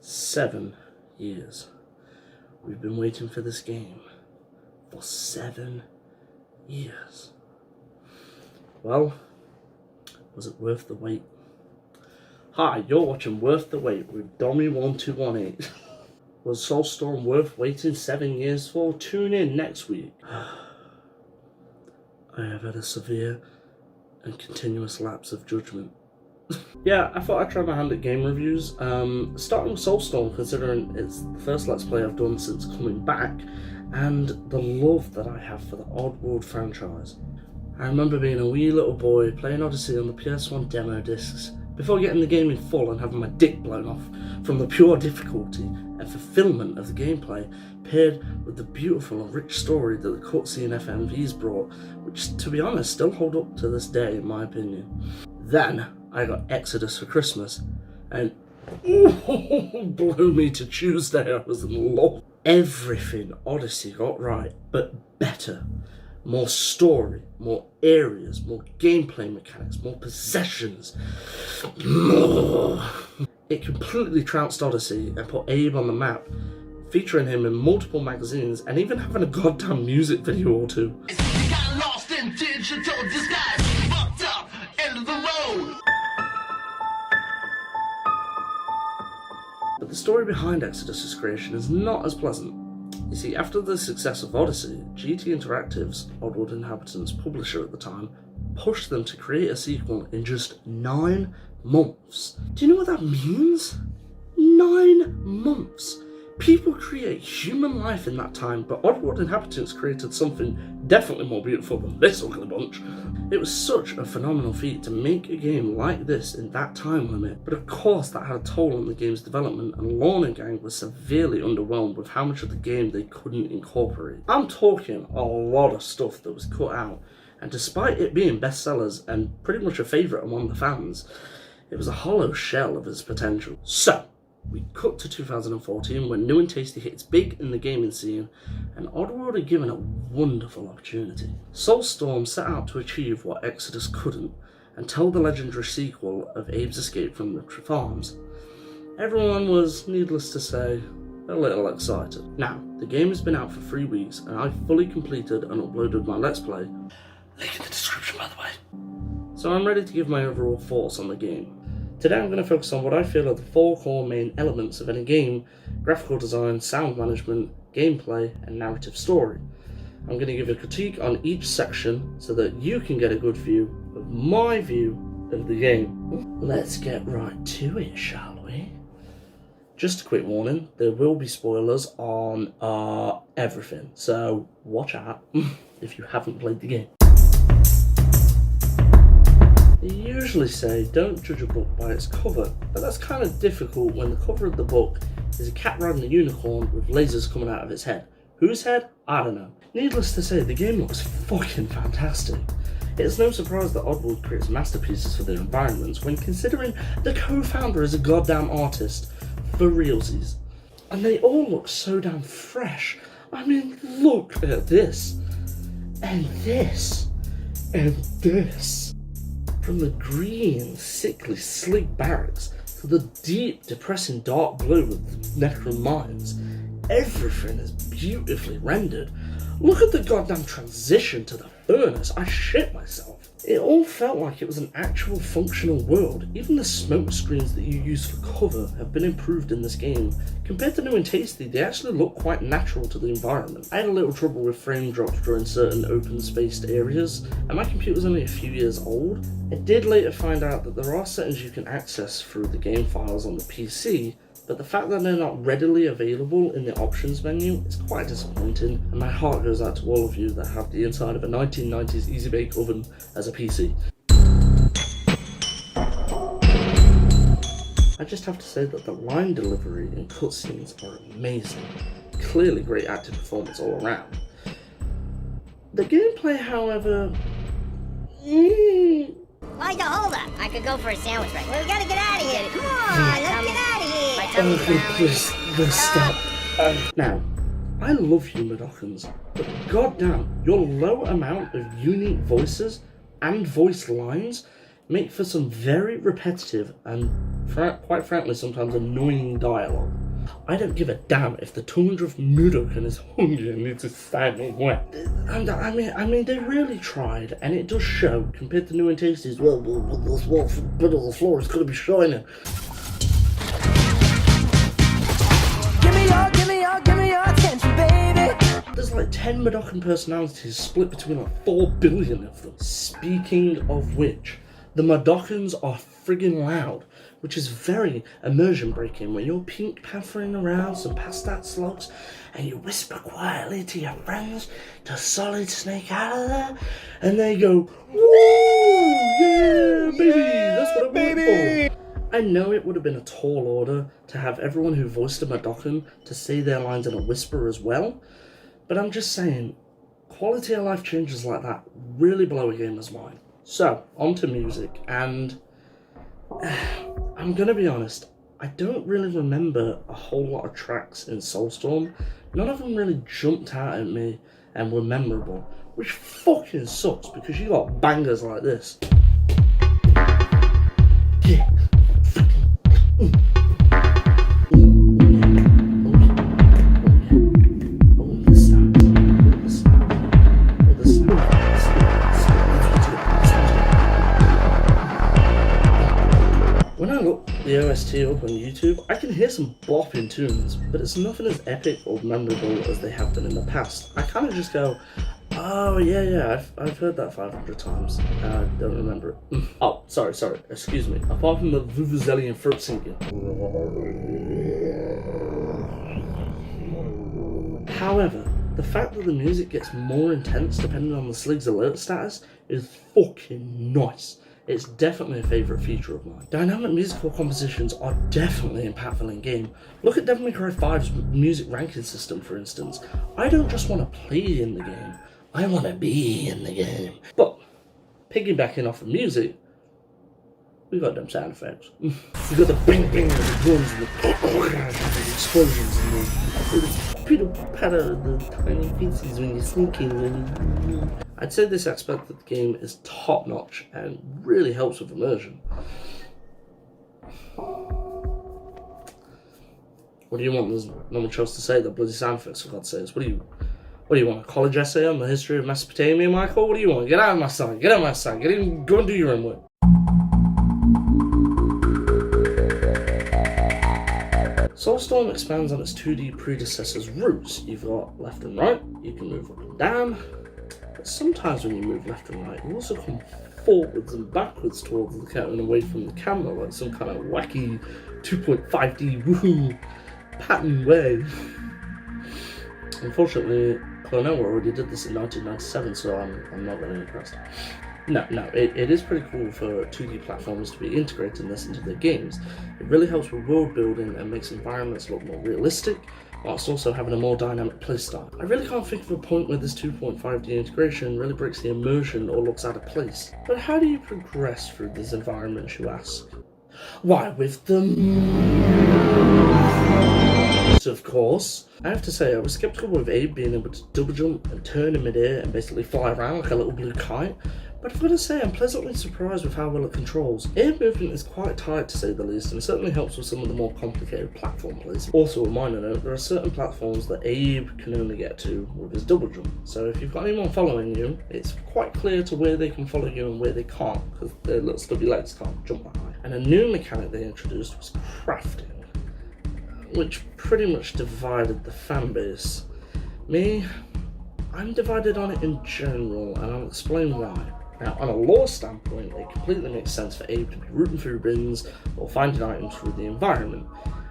7 years. We've been waiting for this game for 7 years. Well, was it worth the wait? Hi, you're watching Worth the Wait with Dommy1218. Was Soulstorm worth waiting 7 years for? Tune in next week. I have had a severe and continuous lapse of judgment. Yeah, I thought I'd try my hand at game reviews. Starting with Soulstorm, considering it's the first Let's Play I've done since coming back, and the love that I have for the Oddworld franchise. I remember being a wee little boy playing Odyssey on the PS1 demo discs, before getting the game in full and having my dick blown off from the pure difficulty and fulfillment of the gameplay, paired with the beautiful and rich story that the cutscene FMVs brought, which, to be honest, still hold up to this day in my opinion. Then I got Exodus for Christmas, and blew me to Tuesday. I was in love. Everything Odyssey got right, but better. More story, more areas, more gameplay mechanics, more possessions. More. It completely trounced Odyssey and put Abe on the map, featuring him in multiple magazines and even having a goddamn music video or two. Got lost in digital disguise, fucked up, end of the road. But the story behind Exodus's creation is not as pleasant. You see, after the success of Odyssey, GT Interactive's Oddworld Inhabitants publisher at the time pushed them to create a sequel in just 9 months. Do you know what that means? 9 months! People create human life in that time, but Oddworld Inhabitants created something definitely more beautiful than this ugly bunch. It was such a phenomenal feat to make a game like this in that time limit, but of course that had a toll on the game's development, and Lorna Gang was severely underwhelmed with how much of the game they couldn't incorporate. I'm talking a lot of stuff that was cut out, and despite it being bestsellers and pretty much a favourite among the fans, it was a hollow shell of its potential. So, we cut to 2014 when New and Tasty hits big in the gaming scene, and Oddworld are given a wonderful opportunity. Soulstorm set out to achieve what Exodus couldn't, and tell the legendary sequel of Abe's escape from the farms. Everyone was, needless to say, a little excited. Now, the game has been out for 3 weeks, and I've fully completed and uploaded my Let's Play, link in the description by the way. So I'm ready to give my overall thoughts on the game. Today I'm going to focus on what I feel are the 4 core main elements of any game: graphical design, sound management, gameplay, and narrative story. I'm going to give a critique on each section so that you can get a good view of my view of the game. Let's get right to it, shall we? Just a quick warning, there will be spoilers on everything, so watch out if you haven't played the game. They usually say don't judge a book by its cover, but that's kind of difficult when the cover of the book is a cat riding a unicorn with lasers coming out of its head. Whose head? I don't know. Needless to say, the game looks fucking fantastic. It's no surprise that Oddworld creates masterpieces for their environments when considering the co-founder is a goddamn artist, for realsies. And they all look so damn fresh. I mean, look at this, and this, and this. From the green, sickly, sleek barracks to the deep, depressing dark blue with necrom mines, everything is beautifully rendered. Look at the goddamn transition to the furnace, I shit myself. It all felt like it was an actual functional world. Even the smoke screens that you use for cover have been improved in this game. Compared to New and Tasty, they actually look quite natural to the environment. I had a little trouble with frame drops during certain open-spaced areas, and my computer's only a few years old. I did later find out that there are settings you can access through the game files on the PC, but the fact that they're not readily available in the options menu is quite disappointing, and my heart goes out to all of you that have the inside of a 1990s Easy Bake Oven as a PC. I just have to say that the line delivery and cutscenes are amazing. Clearly great acting performance all around. The gameplay, however... Why the hold up? I could go for a sandwich right now. We gotta get out of here. Come on, let's get out of here. Please stop. Now, I love you Mudokans, but goddamn, your low amount of unique voices and voice lines make for some very repetitive and quite frankly, sometimes annoying dialogue. I don't give a damn if the tundra of Mudokan is hungry and needs a standing wet. And I mean, they really tried, and it does show compared to New and Tasties. Well, this bit of the floor is going to be shining. Give me your attention, baby. There's like 10 Mudokan personalities split between like 4 billion of them. Speaking of which, the Mudokons are friggin' loud, which is very immersion breaking when you're pink pathering around some pastat slugs and you whisper quietly to your friends to Solid Snake out of there, and they go, woo, yeah, baby, that's what I'm waiting for. I know it would have been a tall order to have everyone who voiced a Mudokon to say their lines in a whisper as well, but I'm just saying, quality of life changes like that really blow a gamer's mind. So, on to music, and I'm gonna be honest, I don't really remember a whole lot of tracks in Soulstorm. None of them really jumped out at me and were memorable, which fucking sucks because you got bangers like this. Yeah. When I look the OST up on YouTube, I can hear some bopping tunes, but it's nothing as epic or memorable as they have been in the past. I kind of just go, oh yeah, I've heard that 500 times, and I don't remember it. Oh, sorry, excuse me. Apart from the Vuvuzelian throat singing. However, the fact that the music gets more intense depending on the Slig's alert status is fucking nice. It's definitely a favourite feature of mine. Dynamic musical compositions are definitely impactful in game. Look at Devil May Cry 5's music ranking system, for instance. I don't just want to play in the game, I want to be in the game. But, piggybacking off of music, we got them sound effects. We got the bing bing of the drums and the explosions and the pitter patter of the tiny pieces when you're sneaking. I'd say this aspect of the game is top notch and really helps with immersion. What do you want? There's no much else to say. The bloody sound effects, for God's sakes. What do you want? A college essay on the history of Mesopotamia, Michael? What do you want? Get out of my sight. Get out of my sight. Go and do your own work. Soulstorm expands on its 2D predecessor's roots. You've got left and right, you can move up and down, but sometimes when you move left and right, you also come forwards and backwards towards the camera and away from the camera, like some kind of wacky 2.5D woohoo pattern way. Unfortunately, Clonella already did this in 1997, so I'm not very impressed. No, it is pretty cool for 2D platformers to be integrating this into their games. It really helps with world building and makes environments look more realistic, whilst also having a more dynamic playstyle. I really can't think of a point where this 2.5D integration really breaks the immersion or looks out of place. But how do you progress through these environments, you ask? Why, with the of course. I have to say, I was skeptical of Abe being able to double jump and turn in midair and basically fly around like a little blue kite, but I've got to say I'm pleasantly surprised with how well it controls. Air movement is quite tight to say the least, and it certainly helps with some of the more complicated platform plays. Also, a minor note, there are certain platforms that Abe can only get to with his double jump, so if you've got anyone following you, it's quite clear to where they can follow you and where they can't, because their little stubby legs can't jump that high. And a new mechanic they introduced was crafting, which pretty much divided the fan base. Me, I'm divided on it in general, and I'll explain why. Now, on a lore standpoint, it completely makes sense for Abe to be rooting through bins or finding items through the environment.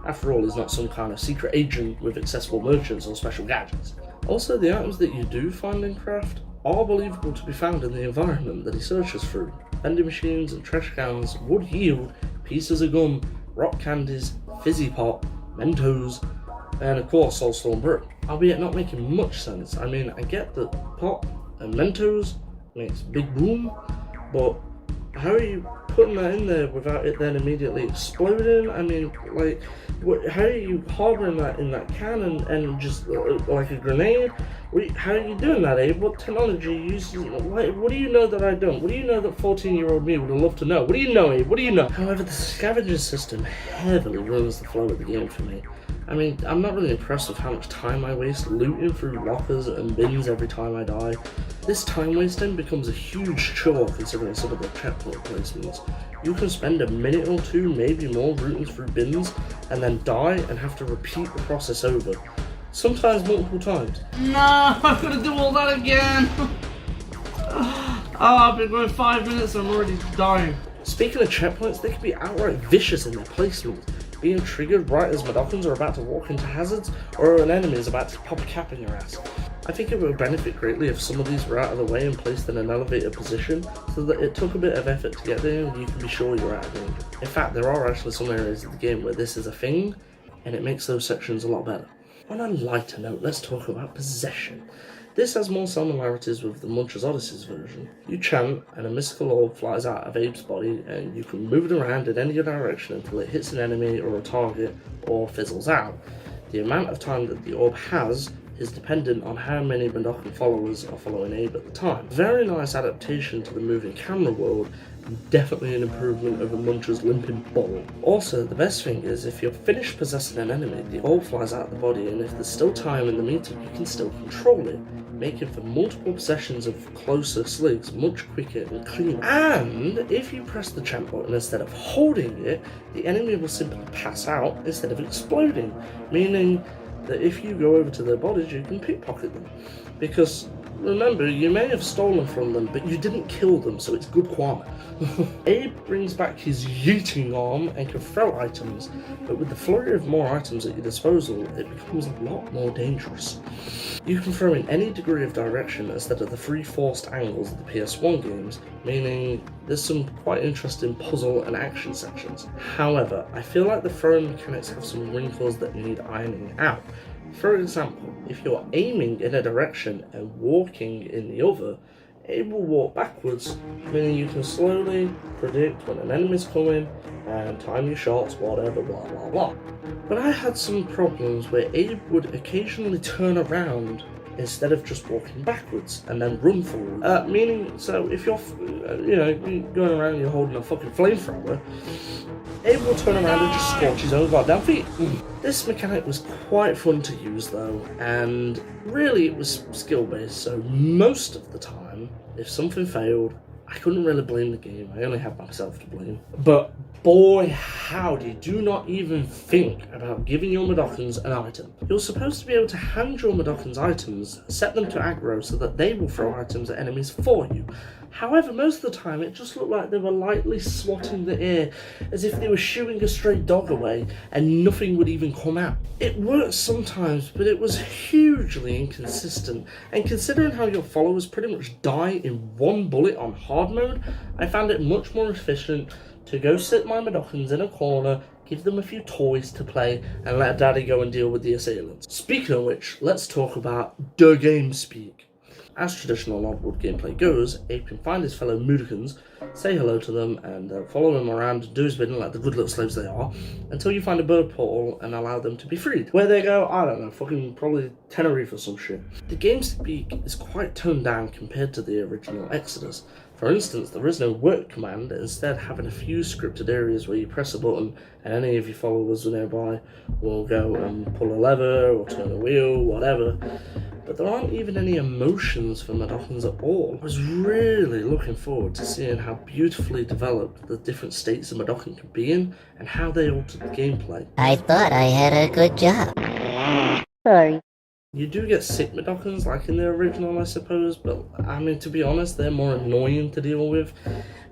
After all, he's not some kind of secret agent with accessible merchants or special gadgets. Also, the items that you do find in craft are believable to be found in the environment that he searches through. Vending machines and trash cans would yield pieces of gum, rock candies, fizzy pop, Mentos, and of course Soulstorm Brew. Albeit not making much sense. I mean, I get that pop and Mentos makes big boom, but how are you putting that in there without it then immediately exploding? I mean, like, how are you harboring that in that can and just like a grenade? How are you doing that, Abe? What technology are you using? What do you know that I don't? What do you know that 14-year-old me would have loved to know? What do you know, Abe? What do you know? However, the scavenger system heavily ruins the flow of the game for me. I mean, I'm not really impressed with how much time I waste looting through lockers and bins every time I die. This time wasting becomes a huge chore considering some of the checkpoint placements. You can spend a minute or two, maybe more, rooting through bins, and then die and have to repeat the process over. Sometimes multiple times. No, I've got to do all that again. I've been going 5 minutes and I'm already dying. Speaking of checkpoints, they can be outright vicious in their placement, being triggered right as Madokans are about to walk into hazards, or an enemy is about to pop a cap in your ass. I think it would benefit greatly if some of these were out of the way and placed in an elevated position, so that it took a bit of effort to get there and you can be sure you're out of danger. In fact, there are actually some areas of the game where this is a thing, and it makes those sections a lot better. On a lighter note, let's talk about possession. This has more similarities with the Munch's Odyssey's version. You chant, and a mystical orb flies out of Abe's body, and you can move it around in any direction until it hits an enemy or a target, or fizzles out. The amount of time that the orb has is dependent on how many Madokan followers are following Abe at the time. Very nice adaptation to the moving camera world, and definitely an improvement over Munch's limping ball. Also, the best thing is, if you're finished possessing an enemy, the orb flies out of the body, and if there's still time in the meantime, you can still control it, making for multiple possessions of closer slugs much quicker and cleaner. And if you press the chant button instead of holding it, the enemy will simply pass out instead of exploding, meaning that if you go over to their bodies, you can pickpocket them. Because remember, you may have stolen from them, but you didn't kill them, so it's good karma. Abe brings back his yeeting arm and can throw items, but with the flurry of more items at your disposal, it becomes a lot more dangerous. You can throw in any degree of direction instead of the three forced angles of the PS1 games, meaning there's some quite interesting puzzle and action sections. However, I feel like the throwing mechanics have some wrinkles that need ironing out. For example, if you're aiming in a direction and walking in the other, it will walk backwards, meaning you can slowly predict when an enemy's coming and time your shots, whatever, blah blah blah. But I had some problems where Abe would occasionally turn around instead of just walking backwards and then run forward. Meaning, so if you're, you're going around and you're holding a fucking flamethrower, Abe will turn around and just scorch his own goddamn feet. This mechanic was quite fun to use though, and really it was skill based, so most of the time, if something failed, I couldn't really blame the game, I only had myself to blame. But boy howdy, do not even think about giving your Madokans an item. You're supposed to be able to hand your Madokans items, set them to aggro so that they will throw items at enemies for you. However, most of the time it just looked like they were lightly swatting the air as if they were shooing a stray dog away and nothing would even come out. It worked sometimes, but it was hugely inconsistent, and considering how your followers pretty much die in one bullet on hard mode, I found it much more efficient to go sit my Madokans in a corner, give them a few toys to play, and let Daddy go and deal with the assailants. Speaking of which, let's talk about the game speak. As traditional Oddworld gameplay goes, Abe can find his fellow Mudokans, say hello to them, and follow him around and do his bidding like the good little slaves they are, until you find a bird portal and allow them to be freed. Where they go, I don't know, fucking probably Tenerife or some shit. The game speak is quite toned down compared to the original Exodus. For instance, there is no work command, instead having a few scripted areas where you press a button and any of your followers nearby will go and pull a lever or turn a wheel, whatever. But there aren't even any emotions for Madokans at all. I was really looking forward to seeing how beautifully developed the different states of Madokan could be in and how they altered the gameplay. I thought I had a good job. Sorry. You do get sick Madokans like in the original, I suppose, but I mean, to be honest, they're more annoying to deal with.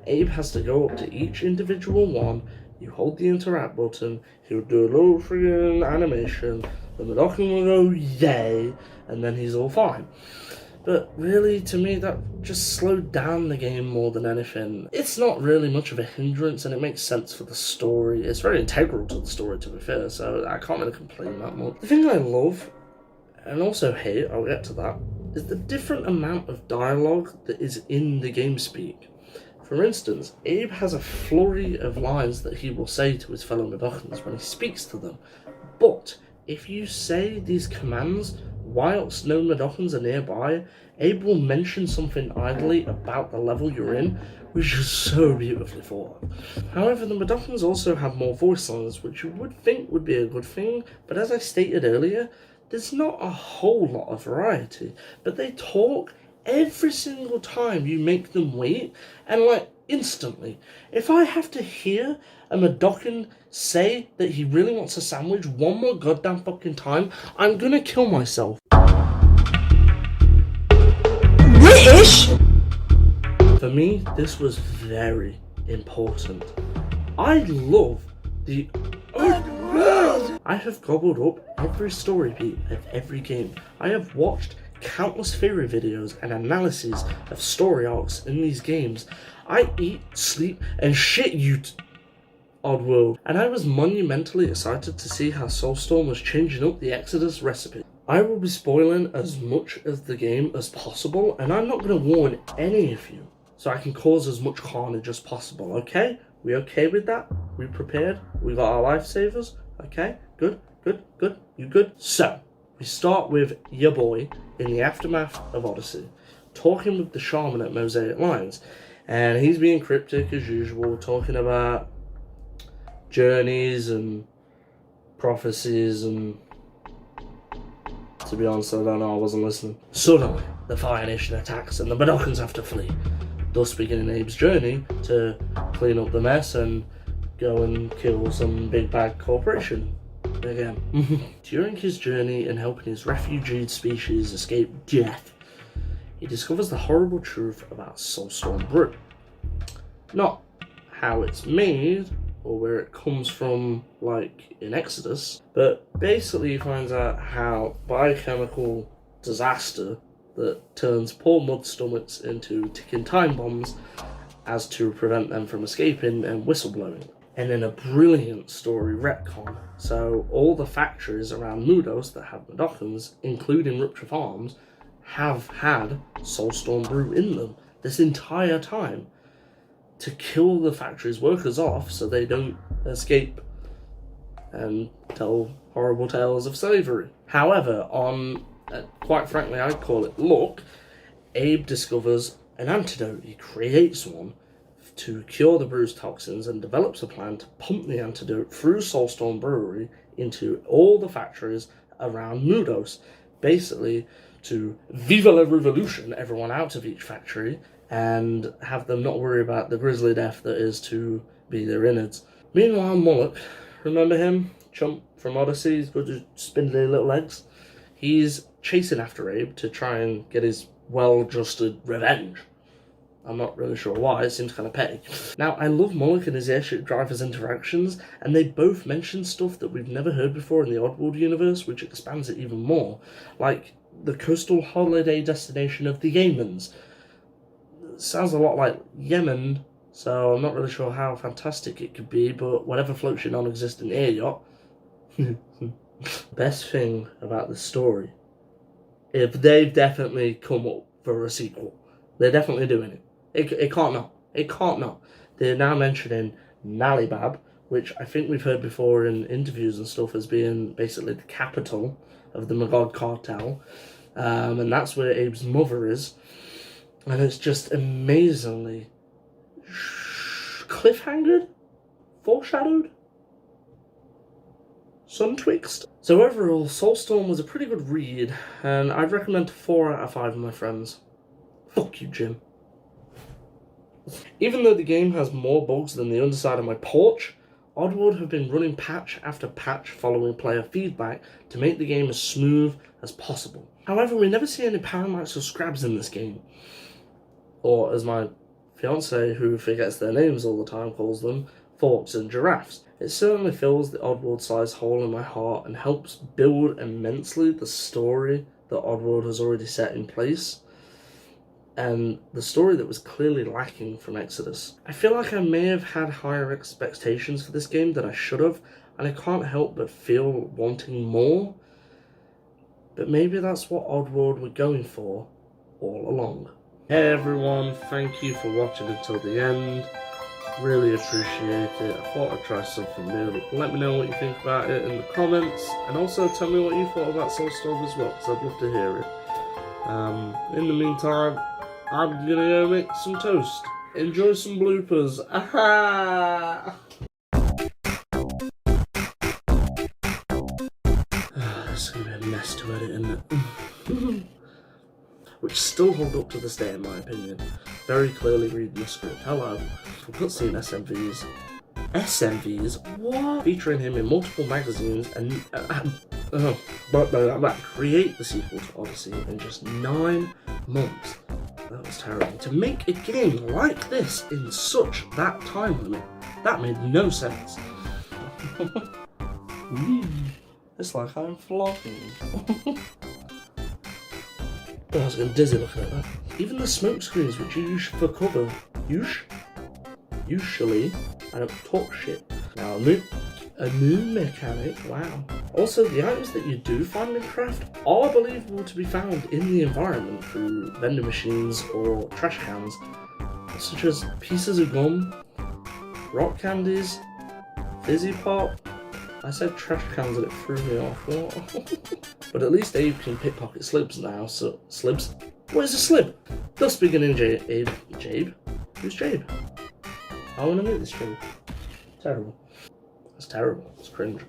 Abe has to go up to each individual one, you hold the interact button, he'll do a little friggin' animation, the Madokan will go yay, and then he's all fine. But really, to me, that just slowed down the game more than anything. It's not really much of a hindrance, and it makes sense for the story. It's very integral to the story, to be fair, so I can't really complain that much. The thing I love, and also hate, I'll get to that, is the different amount of dialogue that is in the game speak. For instance, Abe has a flurry of lines that he will say to his fellow Madokans when he speaks to them, but if you say these commands whilst no Mudokons are nearby, Abe will mention something idly about the level you're in, which is so beautifully thought of. However, the Mudokons also have more voice lines, which you would think would be a good thing, but as I stated earlier, there's not a whole lot of variety, but they talk every single time you make them wait, and like instantly. If I have to hear a Mudokon say that he really wants a sandwich one more goddamn fucking time, I'm gonna kill myself. British? For me, this was very important. I love the Oddworld. I have gobbled up every story beat of every game. I have watched countless theory videos and analyses of story arcs in these games. I eat, sleep, and shit you Oddworld, and I was monumentally excited to see how Soulstorm was changing up the Exodus recipe. I will be spoiling as much of the game as possible, and I'm not going to warn any of you, so I can cause as much carnage as possible, okay? We okay with that? We prepared? We got our lifesavers? Okay? Good? Good? Good? You good? So, we start with your boy in the aftermath of Odyssey, talking with the shaman at Mosaic Lines, and he's being cryptic as usual, talking about journeys and prophecies, and to be honest, I don't know, I wasn't listening. Suddenly, the Fire Nation attacks and the Mudokons have to flee, thus beginning Abe's journey to clean up the mess and go and kill some big bad corporation again. During his journey and helping his refugee species escape death, he discovers the horrible truth about Soulstorm brew. Not how it's made or where it comes from, like in Exodus, but basically he finds out how biochemical disaster that turns poor mud stomachs into ticking time bombs as to prevent them from escaping and whistleblowing. And in a brilliant story retcon, so all the factories around Mudos that have Mudokons, including Rupture Farms, have had Soulstorm brew in them this entire time to kill the factory's workers off so they don't escape and tell horrible tales of slavery. However, on, quite frankly, I'd call it luck, Abe discovers an antidote. He creates one to cure the brew's toxins and develops a plan to pump the antidote through Soulstorm Brewery into all the factories around Mudos, basically to viva la revolution everyone out of each factory and have them not worry about the grisly death that is to be their innards. Meanwhile, Moloch, remember him? Chump from Odyssey, he's got his spindly little legs. He's chasing after Abe to try and get his well-justed revenge. I'm not really sure why, it seems kind of petty. Now, I love Moloch and his airship driver's interactions, and they both mention stuff that we've never heard before in the Oddworld universe, which expands it even more. Like the coastal holiday destination of the Yemens. Sounds a lot like Yemen, so I'm not really sure how fantastic it could be, but whatever floats your non-existent air yacht. Best thing about the story, if they've definitely come up for a sequel. They're definitely doing it. It can't not. It can't not. They're now mentioning Nalibab, which I think we've heard before in interviews and stuff as being basically the capital of the Magog cartel. And that's where Abe's mother is. And it's just amazingly cliffhangered, foreshadowed, suntwixt. So overall, Soulstorm was a pretty good read, and I'd recommend 4 out of 5 of my friends. Fuck you, Jim. Even though the game has more bugs than the underside of my porch, Oddworld have been running patch after patch following player feedback to make the game as smooth as possible. However, we never see any paramites or scrabs in this game. Or, as my fiance, who forgets their names all the time, calls them, forks and giraffes. It certainly fills the Oddworld-sized hole in my heart and helps build immensely the story that Oddworld has already set in place, and the story that was clearly lacking from Exodus. I feel like I may have had higher expectations for this game than I should have, and I can't help but feel wanting more, but maybe that's what Oddworld were going for all along. Hey everyone, thank you for watching until the end. Really appreciate it. I thought I'd try something new. Let me know what you think about it in the comments, and also tell me what you thought about Soulstorm as well, because I'd love to hear it. In the meantime, I'm gonna go make some toast. Enjoy some bloopers. Aha! This is gonna be a mess to edit, isn't it? Which still hold up to this day in my opinion. Very clearly reading the script. Hello. We've got seen SMVs. SMVs? What? Featuring him in multiple magazines and create the sequel to Odyssey in just 9 months. That was terrible. To make a game like this in such that time limit, that made no sense. It's like I'm vlogging. I was getting dizzy looking at that. Even the smoke screens which you use for cover, usually, I don't talk shit. Now a new mechanic, wow. Also, the items that you do find in craft are believable to be found in the environment through vending machines or trash cans, such as pieces of gum, rock candies, fizzy pop. I said trash cans and it threw me off. What? But at least Abe can pickpocket slibs now, so... Slibs? What is a slib? Thus beginning Abe. Jabe? Who's Jabe? I want to meet this Jabe. Terrible. That's terrible. It's cringe.